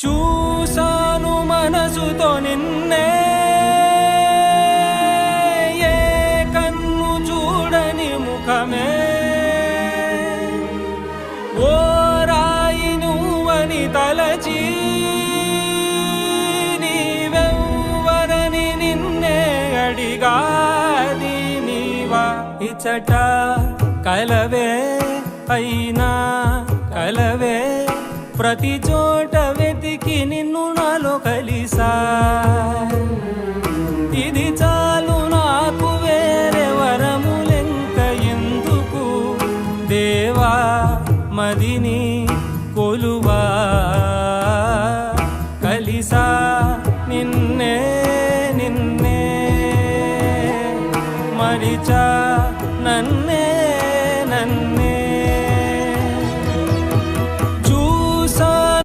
చూసాను మనసుతో నిన్నే, ఏ కన్ను చూడని ముఖమే, ఓ రాయి నువ్వని తలచి నీవెవ్వరని నిన్నే అడిగాది నీవా. ఇచ్చట కలవే అయినా కలవే, ప్రతి చోట వెతికి నిన్ను నాలో కలిసా. ఇది చాలు నాకు, వేరే వరములెంక ఎందుకు దేవా. మదిని